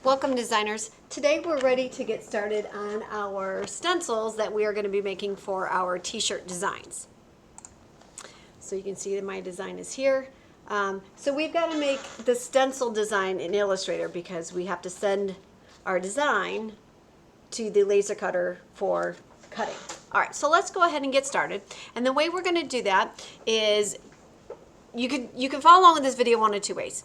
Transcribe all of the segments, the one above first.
Welcome, designers. Today we're ready to get started on our stencils that we are going to be making for our t-shirt designs. So you can see that my design is here. So we've got to make the stencil design in Illustrator because we have to send our design to the laser cutter for cutting. All right, so let's go ahead and get started. And the way we're going to do that is you can follow along with this video one of two ways.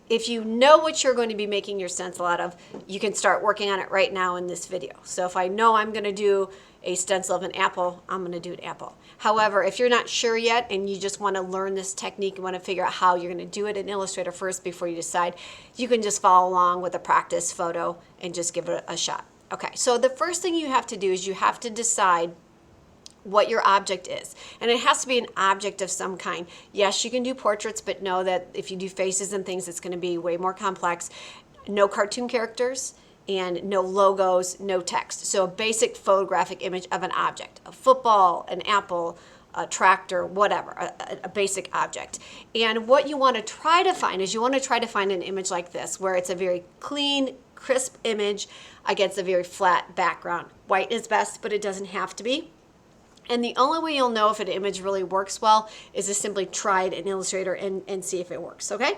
If you know what you're going to be making your stencil out of, you can start working on it right now in this video. So if I know I'm going to do a stencil of an apple, I'm going to do an apple. However, if you're not sure yet and you just want to learn this technique and want to figure out how you're going to do it in Illustrator first before you decide, you can just follow along with a practice photo and just give it a shot. Okay, so the first thing you have to do is you have to decide what your object is. And it has to be an object of some kind. Yes, you can do portraits, but know that if you do faces and things, it's going to be way more complex. No cartoon characters and no logos, no text. So a basic photographic image of an object, a football, an apple, a tractor, whatever, a basic object. And what you want to try to find is you want to try to find an image like this, where it's a very clean, crisp image against a very flat background. White is best, but it doesn't have to be. And the only way you'll know if an image really works well is to simply try it in Illustrator and see if it works, okay?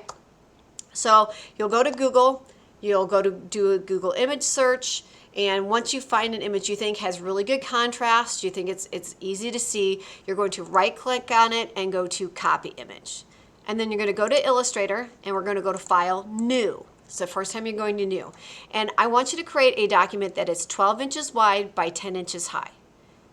So you'll go to Google, you'll go to do a Google image search, and once you find an image you think has really good contrast, you think it's easy to see, you're going to right click on it and go to copy image. And then you're going to go to Illustrator and we're going to go to File, New. It's the first time you're going to New. And I want you to create a document that is 12 inches wide by 10 inches high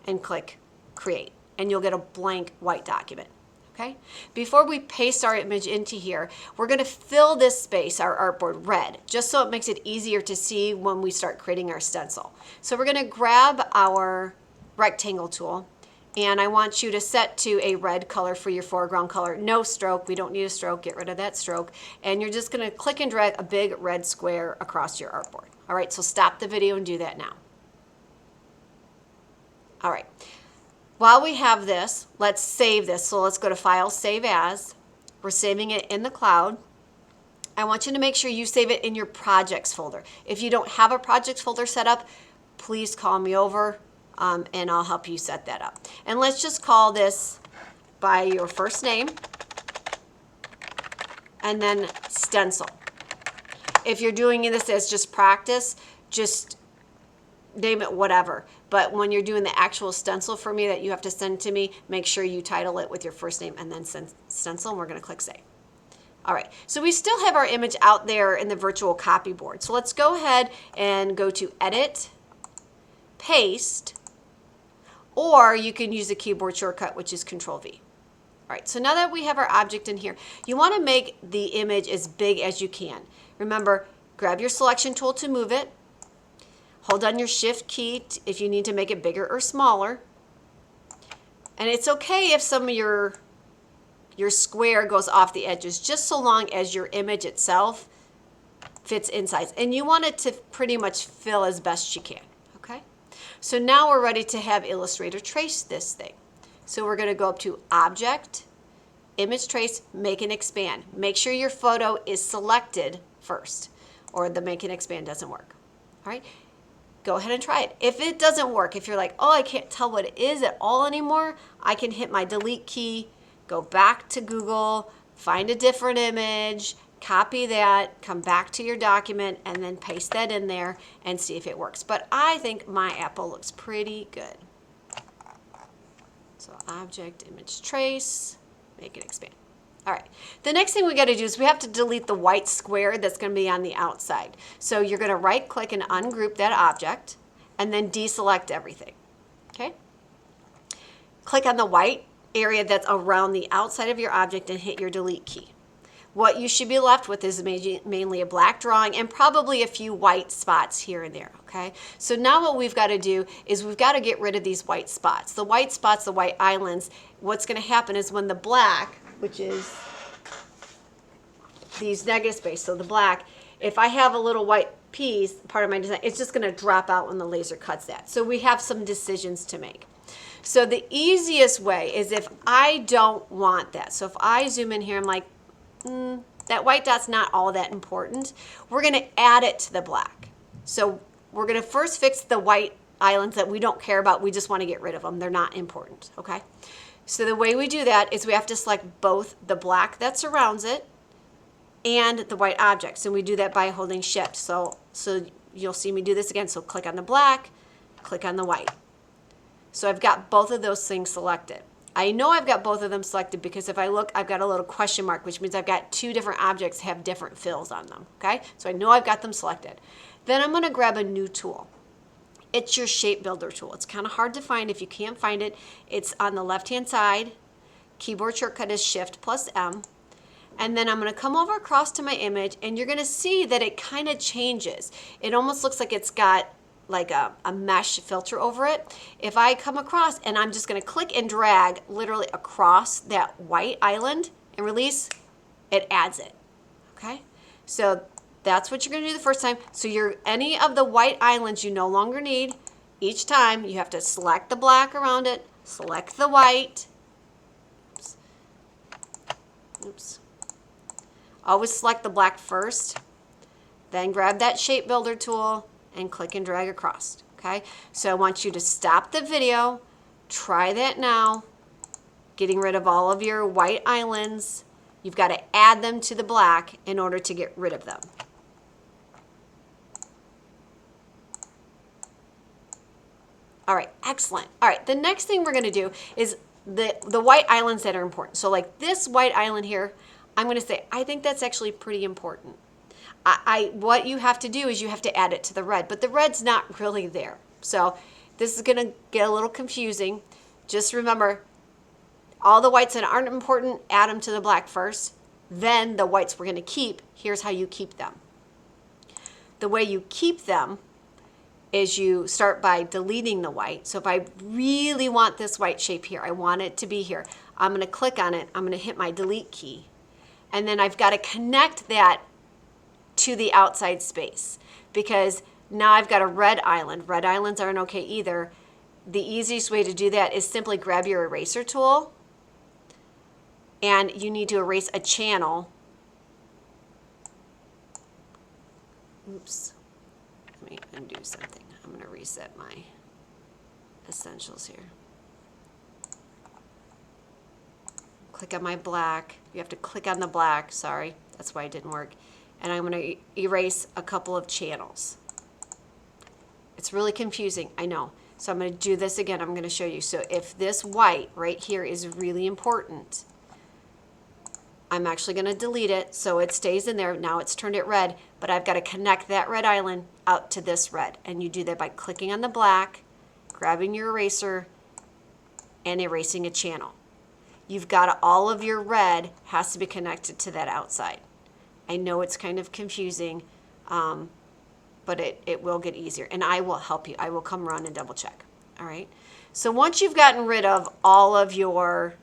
and click Create, and you'll get a blank white document. Okay. Before we paste our image into here, we're going to fill this space, our artboard, red, just so it makes it easier to see when we start creating our stencil. So we're going to grab our rectangle tool, and I want you to set to a red color for your foreground color. No stroke. We don't need a stroke. Get rid of that stroke. And you're just going to click and drag a big red square across your artboard. All right. So stop the video and do that now. All right. While we have this, let's save this. So let's go to File, Save As. We're saving it in the cloud. I want you to make sure you save it in your projects folder. If you don't have a projects folder set up, please call me over and I'll help you set that up. And let's just call this by your first name and then stencil. If you're doing this as just practice, just name it whatever. But when you're doing the actual stencil for me that you have to send to me, make sure you title it with your first name and then send stencil, and we're going to click Save. All right, so we still have our image out there in the virtual copy board. So let's go ahead and go to Edit, Paste, or you can use the keyboard shortcut, which is Control-V. All right, so now that we have our object in here, you want to make the image as big as you can. Remember, grab your selection tool to move it. Hold down your Shift key if you need to make it bigger or smaller. And it's okay if some of your square goes off the edges, just so long as your image itself fits inside. And you want it to pretty much fill as best you can, okay? So now we're ready to have Illustrator trace this thing. So we're going to go up to Object, Image Trace, Make and Expand. Make sure your photo is selected first, or the Make and Expand doesn't work. All right? Go ahead and try it. If it doesn't work, if you're like, oh, I can't tell what it is at all anymore, I can hit my delete key, go back to Google, find a different image, copy that, come back to your document, and then paste that in there and see if it works. But I think my apple looks pretty good. So Object, Image Trace, Make and Expand. All right, the next thing we got to do is we have to delete the white square that's going to be on the outside. So you're going to right click and ungroup that object and then deselect everything, okay? Click on the white area that's around the outside of your object and hit your delete key. What you should be left with is mainly a black drawing and probably a few white spots here and there, okay? So now what we've got to do is we've got to get rid of these white spots. The white spots, the white islands, what's going to happen is when the black, which is these negative space, so the black, if I have a little white piece, part of my design, it's just going to drop out when the laser cuts that. So we have some decisions to make. So the easiest way is if I don't want that. So if I zoom in here, I'm like, That white dot's not all that important. We're gonna add it to the black. So we're gonna first fix the white islands that we don't care about. We just wanna get rid of them. They're not important, okay? So the way we do that is we have to select both the black that surrounds it and the white objects. And we do that by holding shift. So you'll see me do this again. So click on the black, click on the white. So I've got both of those things selected. I know I've got both of them selected because if I look, I've got a little question mark, which means I've got two different objects have different fills on them, okay? So I know I've got them selected. Then I'm gonna grab a new tool. It's your shape builder tool. It's kind of hard to find. If you can't find it, it's on the left-hand side. Keyboard shortcut is Shift plus M. And then I'm gonna come over across to my image and you're gonna see that it kind of changes. It almost looks like it's got like a mesh filter over it. If I come across and I'm just gonna click and drag literally across that white island and release, it adds it, okay? So that's what you're gonna do the first time. So any of the white islands you no longer need, each time you have to select the black around it, select the white, oops. Always select the black first, then grab that shape builder tool and click and drag across, okay? So I want you to stop the video, try that now, getting rid of all of your white islands. You've got to add them to the black in order to get rid of them. All right, excellent. All right, the next thing we're gonna do is the white islands that are important. So like this white island here, I'm gonna say, I think that's actually pretty important. What you have to do is you have to add it to the red, but the red's not really there. So this is gonna get a little confusing. Just remember, all the whites that aren't important, add them to the black first. Then the whites we're gonna keep, here's how you keep them. The way you keep them is you start by deleting the white. So if I really want this white shape here, I want it to be here, I'm gonna click on it, I'm gonna hit my delete key, and then I've gotta connect that to the outside space because now I've got a red island. Red islands aren't okay either. The easiest way to do that is simply grab your eraser tool and you need to erase a channel. Oops, let me undo something. I'm gonna reset my essentials here. Click on my black. You have to click on the black, sorry, that's why it didn't work. And I'm gonna erase a couple of channels. It's really confusing, I know. So I'm gonna do this again, I'm gonna show you. So if this white right here is really important, I'm actually gonna delete it so it stays in there. Now it's turned it red, but I've gotta connect that red island out to this red. And you do that by clicking on the black, grabbing your eraser, and erasing a channel. You've got all of your red has to be connected to that outside. I know it's kind of confusing, but it will get easier. And I will help you. I will come around and double check. All right. So once you've gotten rid of all of your,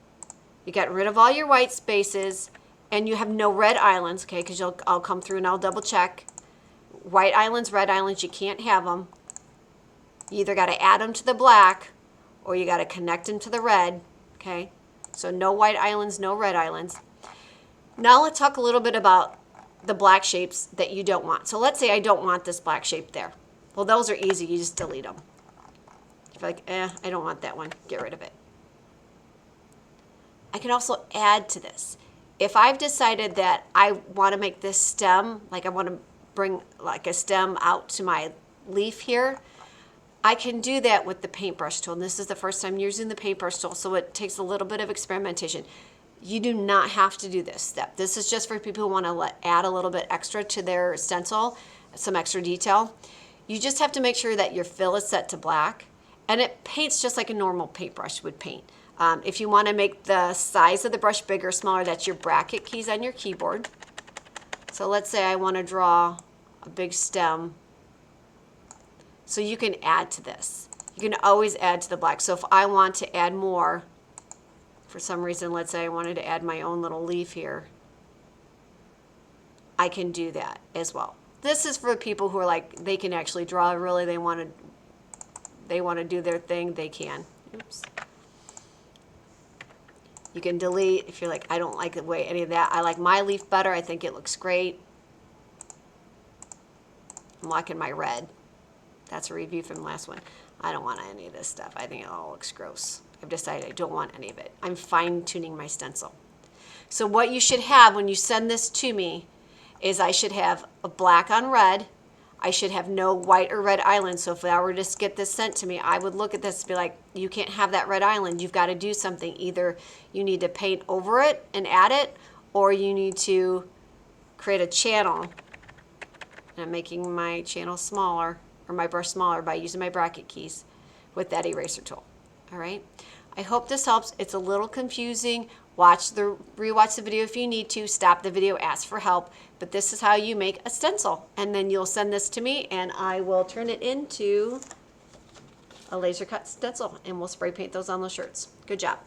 you got rid of all your white spaces and you have no red islands, okay, because I'll come through and I'll double check. White islands, red islands, you can't have them. You either got to add them to the black or you got to connect them to the red, okay? So no white islands, no red islands. Now let's talk a little bit about the black shapes that you don't want. So let's say I don't want this black shape there. Well, those are easy. You just delete them. If you're like, I don't want that one, get rid of it. I can also add to this. If I've decided that I want to make this stem, like I want to bring like a stem out to my leaf here, I can do that with the paintbrush tool. And this is the first time using the paintbrush tool, so it takes a little bit of experimentation. You do not have to do this step. This is just for people who want to add a little bit extra to their stencil, some extra detail. You just have to make sure that your fill is set to black, and it paints just like a normal paintbrush would paint. If you want to make the size of the brush bigger or smaller, that's your bracket keys on your keyboard. So let's say I want to draw a big stem. So you can add to this. You can always add to the black. So if I want to add more, for some reason, let's say I wanted to add my own little leaf here, I can do that as well. This is for people who are like, they can actually draw, really, they want to do their thing, they can. Oops. You can delete if you're like, I don't like the way any of that. I like my leaf better. I think it looks great. I'm liking my red. That's a review from the last one. I don't want any of this stuff. I think it all looks gross. I've decided I don't want any of it. I'm fine tuning my stencil. So what you should have when you send this to me is I should have a black on red. I should have no white or red island. So if I were to get this sent to me, I would look at this and be like, you can't have that red island. You've got to do something. Either you need to paint over it and add it, or you need to create a channel. And I'm making my channel smaller, or my brush smaller, by using my bracket keys with that eraser tool. All right. I hope this helps. It's a little confusing. Rewatch the video if you need to. Stop the video, ask for help. But this is how you make a stencil. And then you'll send this to me and I will turn it into a laser cut stencil and we'll spray paint those on those shirts. Good job.